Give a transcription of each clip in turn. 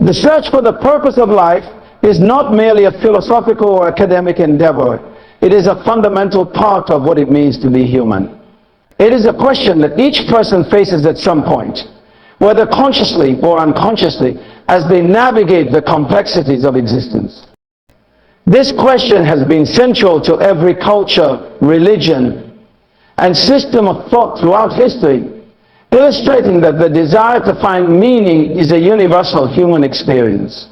The search for the purpose of life is not merely a philosophical or academic endeavor. It is a fundamental part of what it means to be human. It is a question that each person faces at some point, whether consciously or unconsciously, as they navigate the complexities of existence. This question has been central to every culture, religion, and system of thought throughout history, illustrating that the desire to find meaning is a universal human experience.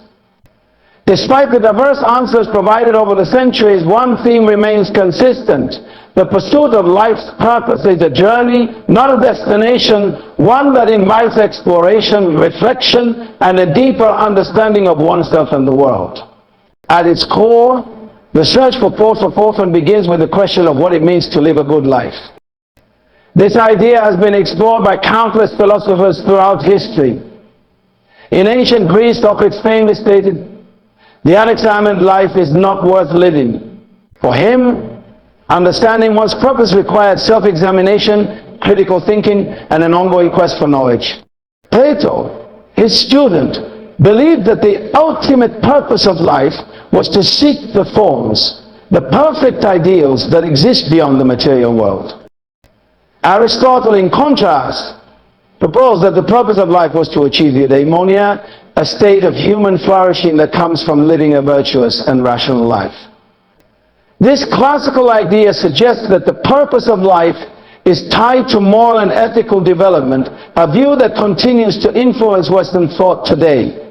Despite the diverse answers provided over the centuries, one theme remains consistent. The pursuit of life's purpose is a journey, not a destination, one that invites exploration, reflection, and a deeper understanding of oneself and the world. At its core, the search for purpose often begins with the question of what it means to live a good life. This idea has been explored by countless philosophers throughout history. In ancient Greece, Socrates famously stated, "The unexamined life is not worth living." For him, understanding one's purpose required self-examination, critical thinking, and an ongoing quest for knowledge. Plato, his student, believed that the ultimate purpose of life was to seek the forms, the perfect ideals that exist beyond the material world. Aristotle, in contrast, proposed that the purpose of life was to achieve eudaimonia, a state of human flourishing that comes from living a virtuous and rational life. This classical idea suggests that the purpose of life is tied to moral and ethical development, a view that continues to influence Western thought today.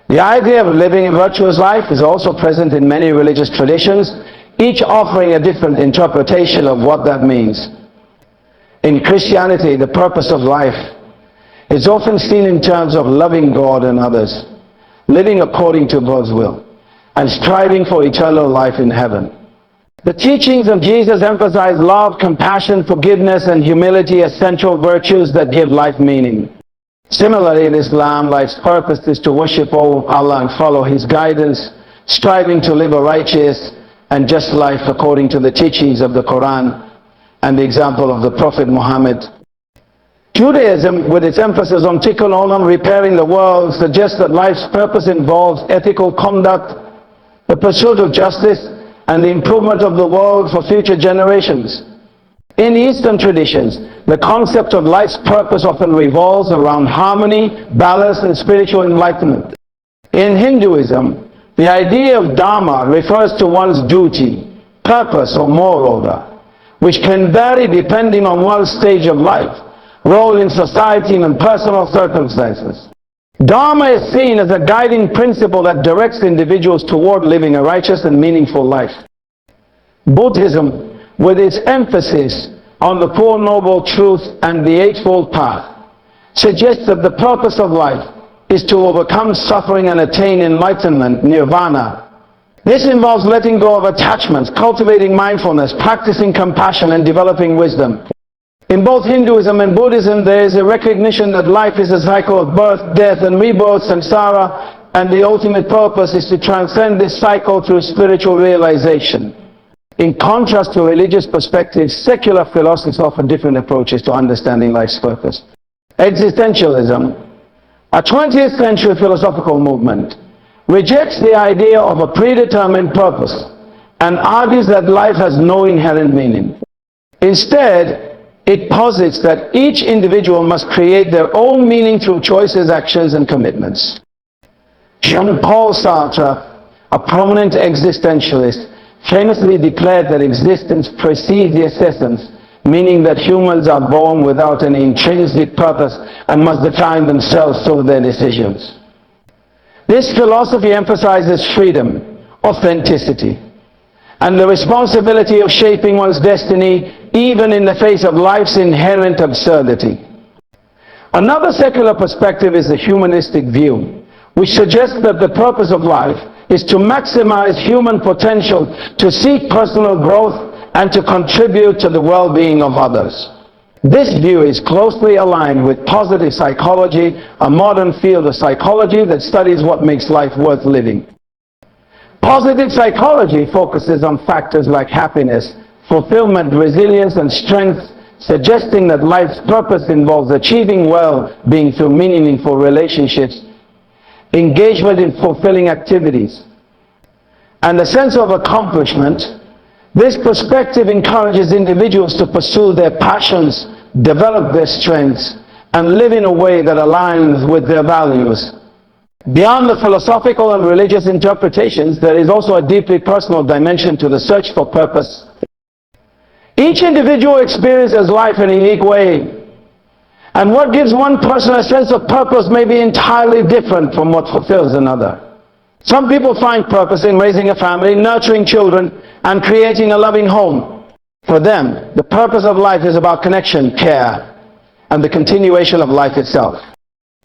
The idea of living a virtuous life is also present in many religious traditions, each offering a different interpretation of what that means. In Christianity, the purpose of life is often seen in terms of loving God and others, living according to God's will, and striving for eternal life in heaven. The teachings of Jesus emphasize love, compassion, forgiveness, and humility as central virtues that give life meaning. Similarly, in Islam, life's purpose is to worship Allah and follow His guidance, striving to live a righteous and just life according to the teachings of the Quran and the example of the Prophet Muhammad. Judaism, with its emphasis on tikkun olam, repairing the world, suggests that life's purpose involves ethical conduct, the pursuit of justice, and the improvement of the world for future generations. In Eastern traditions, the concept of life's purpose often revolves around harmony, balance, and spiritual enlightenment. In Hinduism, the idea of dharma refers to one's duty, purpose, or moral order, which can vary depending on one's stage of life, role in society, and personal circumstances. Dharma is seen as a guiding principle that directs individuals toward living a righteous and meaningful life. Buddhism, with its emphasis on the Four Noble Truths and the Eightfold Path, suggests that the purpose of life is to overcome suffering and attain enlightenment, nirvana. This involves letting go of attachments, cultivating mindfulness, practicing compassion, and developing wisdom. In both Hinduism and Buddhism, there is a recognition that life is a cycle of birth, death, and rebirth, samsara, and the ultimate purpose is to transcend this cycle through spiritual realization. In contrast to religious perspectives, secular philosophies offer different approaches to understanding life's purpose. Existentialism, a 20th century philosophical movement, rejects the idea of a predetermined purpose and argues that life has no inherent meaning. Instead, it posits that each individual must create their own meaning through choices, actions, and commitments. Jean-Paul Sartre, a prominent existentialist, famously declared that existence precedes the essence, meaning that humans are born without any intrinsic purpose and must define themselves through their decisions. This philosophy emphasizes freedom, authenticity, and the responsibility of shaping one's destiny even in the face of life's inherent absurdity. Another secular perspective is the humanistic view, which suggests that the purpose of life is to maximize human potential, to seek personal growth, and to contribute to the well-being of others. This view is closely aligned with positive psychology, a modern field of psychology that studies what makes life worth living. Positive psychology focuses on factors like happiness, fulfillment, resilience, and strength, suggesting that life's purpose involves achieving well-being through meaningful relationships. engagement in fulfilling activities, and a sense of accomplishment. This perspective encourages individuals to pursue their passions, develop their strengths, and live in a way that aligns with their values. Beyond the philosophical and religious interpretations, there is also a deeply personal dimension to the search for purpose. Each individual experiences life in a unique way, and what gives one person a sense of purpose may be entirely different from what fulfills another. Some people find purpose in raising a family, nurturing children, and creating a loving home. For them, the purpose of life is about connection, care, and the continuation of life itself.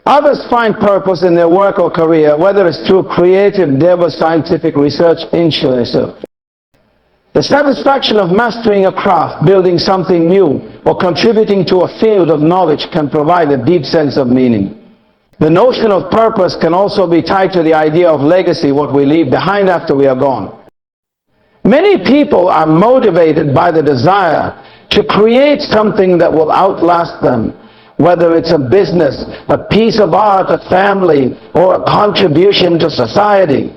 Others find purpose in their work or career, whether it's through creative endeavor, scientific research, interest. The satisfaction of mastering a craft, building something new, or contributing to a field of knowledge can provide a deep sense of meaning. The notion of purpose can also be tied to the idea of legacy, what we leave behind after we are gone. Many people are motivated by the desire to create something that will outlast them, whether it's a business, a piece of art, a family, or a contribution to society.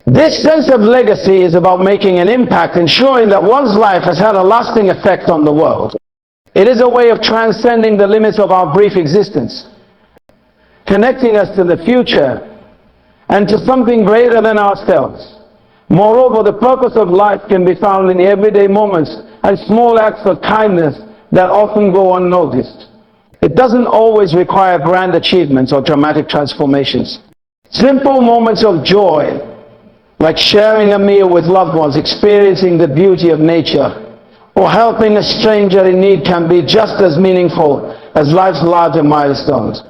This sense of legacy is about making an impact, ensuring that one's life has had a lasting effect on the world. It is a way of transcending the limits of our brief existence, connecting us to the future and to something greater than ourselves. Moreover, the purpose of life can be found in everyday moments and small acts of kindness that often go unnoticed. It doesn't always require grand achievements or dramatic transformations. Simple moments of joy, like sharing a meal with loved ones, experiencing the beauty of nature, or helping a stranger in need, can be just as meaningful as life's larger milestones.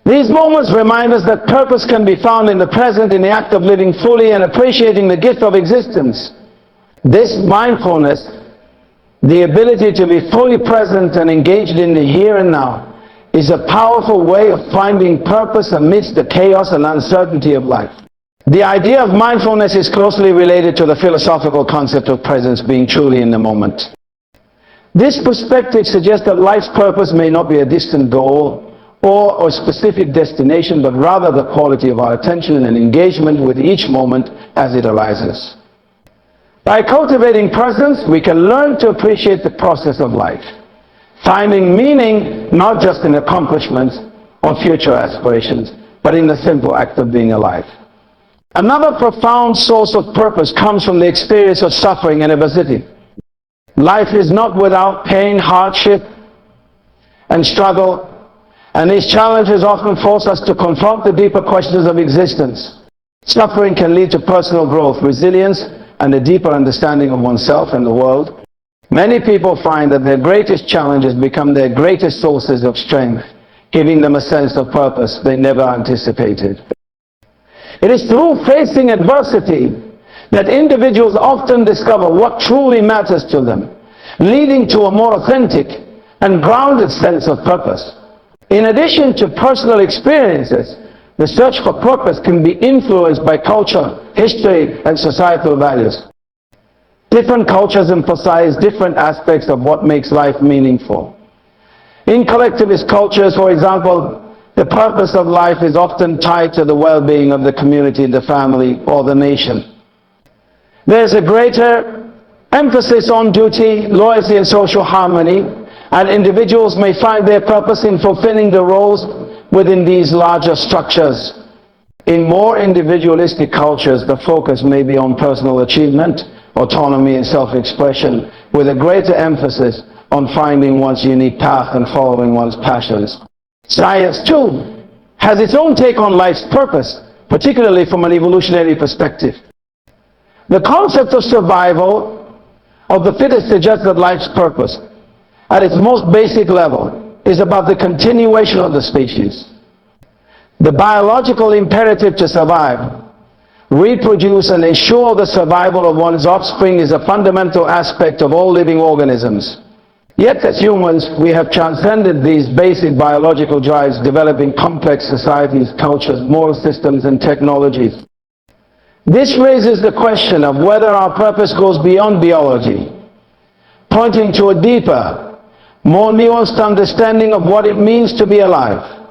These moments remind us that purpose can be found in the present, in the act of living fully and appreciating the gift of existence. This mindfulness, the ability to be fully present and engaged in the here and now, is a powerful way of finding purpose amidst the chaos and uncertainty of life. The idea of mindfulness is closely related to the philosophical concept of presence, being truly in the moment. This perspective suggests that life's purpose may not be a distant goal or a specific destination, but rather the quality of our attention and engagement with each moment as it arises. By cultivating presence, we can learn to appreciate the process of life, finding meaning not just in accomplishments or future aspirations, but in the simple act of being alive. Another profound source of purpose comes from the experience of suffering and adversity. Life is not without pain, hardship, and struggle, and these challenges often force us to confront the deeper questions of existence. Suffering can lead to personal growth, resilience, and a deeper understanding of oneself and the world. Many people find that their greatest challenges become their greatest sources of strength, giving them a sense of purpose they never anticipated. It is through facing adversity that individuals often discover what truly matters to them, leading to a more authentic and grounded sense of purpose. In addition to personal experiences, the search for purpose can be influenced by culture, history, and societal values. Different cultures emphasize different aspects of what makes life meaningful. In collectivist cultures, for example, the purpose of life is often tied to the well-being of the community, the family, or the nation. There's a greater emphasis on duty, loyalty, and social harmony, and individuals may find their purpose in fulfilling the roles within these larger structures. In more individualistic cultures, the focus may be on personal achievement, autonomy, and self-expression, with a greater emphasis on finding one's unique path and following one's passions. Science, too, has its own take on life's purpose, particularly from an evolutionary perspective. The concept of survival of the fittest suggests that life's purpose, at its most basic level, is about the continuation of the species. The biological imperative to survive, reproduce, and ensure the survival of one's offspring is a fundamental aspect of all living organisms. Yet as humans, we have transcended these basic biological drives, developing complex societies, cultures, moral systems, and technologies. This raises the question of whether our purpose goes beyond biology, pointing to a deeper, more nuanced understanding of what it means to be alive.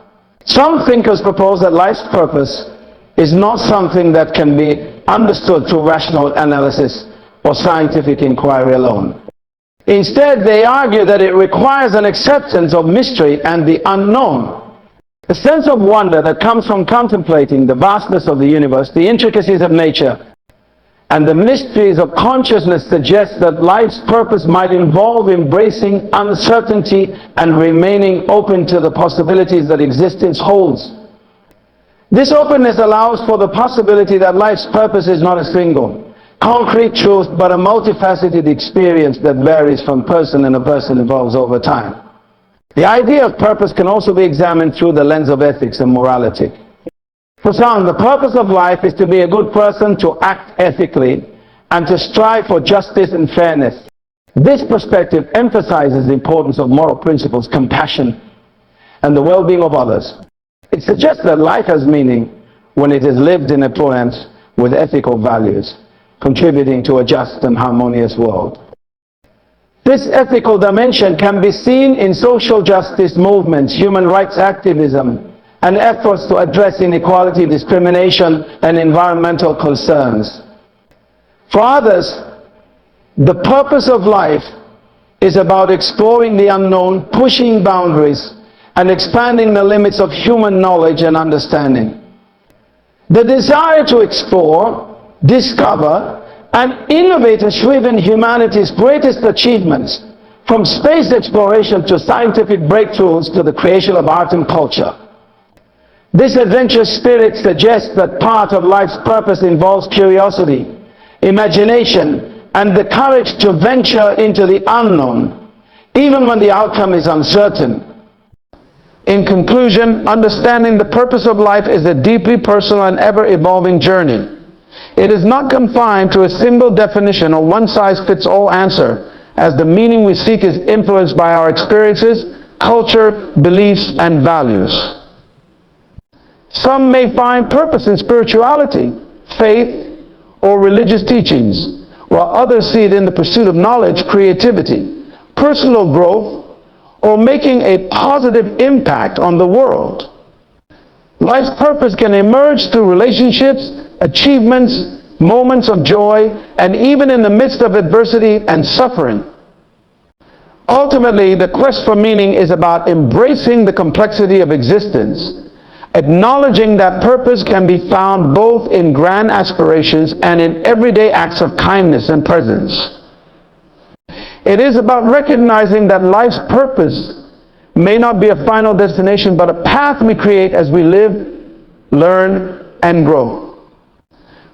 Some thinkers propose that life's purpose is not something that can be understood through rational analysis or scientific inquiry alone. Instead, they argue that it requires an acceptance of mystery and the unknown. The sense of wonder that comes from contemplating the vastness of the universe, the intricacies of nature, and the mysteries of consciousness suggests that life's purpose might involve embracing uncertainty and remaining open to the possibilities that existence holds. This openness allows for the possibility that life's purpose is not a single, concrete truth, but a multifaceted experience that varies from person to person, evolves over time. The idea of purpose can also be examined through the lens of ethics and morality. For some, the purpose of life is to be a good person, to act ethically, and to strive for justice and fairness. This perspective emphasizes the importance of moral principles, compassion, and the well-being of others. It suggests that life has meaning when it is lived in accordance with ethical values, contributing to a just and harmonious world. This ethical dimension can be seen in social justice movements, human rights activism, and efforts to address inequality, discrimination, and environmental concerns. For others, the purpose of life is about exploring the unknown, pushing boundaries, and expanding the limits of human knowledge and understanding. The desire to explore, discover, and innovate has driven humanity's greatest achievements, from space exploration to scientific breakthroughs to the creation of art and culture. This adventurous spirit suggests that part of life's purpose involves curiosity, imagination, and the courage to venture into the unknown, even when the outcome is uncertain. In conclusion, understanding the purpose of life is a deeply personal and ever-evolving journey. It is not confined to a single definition or one-size-fits-all answer, as the meaning we seek is influenced by our experiences, culture, beliefs, and values. Some may find purpose in spirituality, faith, or religious teachings, while others see it in the pursuit of knowledge, creativity, personal growth, or making a positive impact on the world. Life's purpose can emerge through relationships, achievements, moments of joy, and even in the midst of adversity and suffering. Ultimately, the quest for meaning is about embracing the complexity of existence, acknowledging that purpose can be found both in grand aspirations and in everyday acts of kindness and presence. It is about recognizing that life's purpose may not be a final destination, but a path we create as we live, learn, and grow.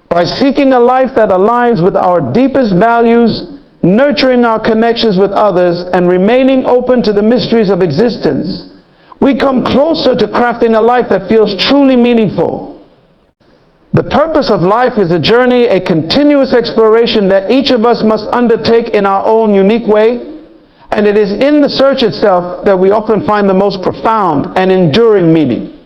By seeking a life that aligns with our deepest values, nurturing our connections with others, and remaining open to the mysteries of existence, we come closer to crafting a life that feels truly meaningful. The purpose of life is a journey, a continuous exploration that each of us must undertake in our own unique way, and it is in the search itself that we often find the most profound and enduring meaning.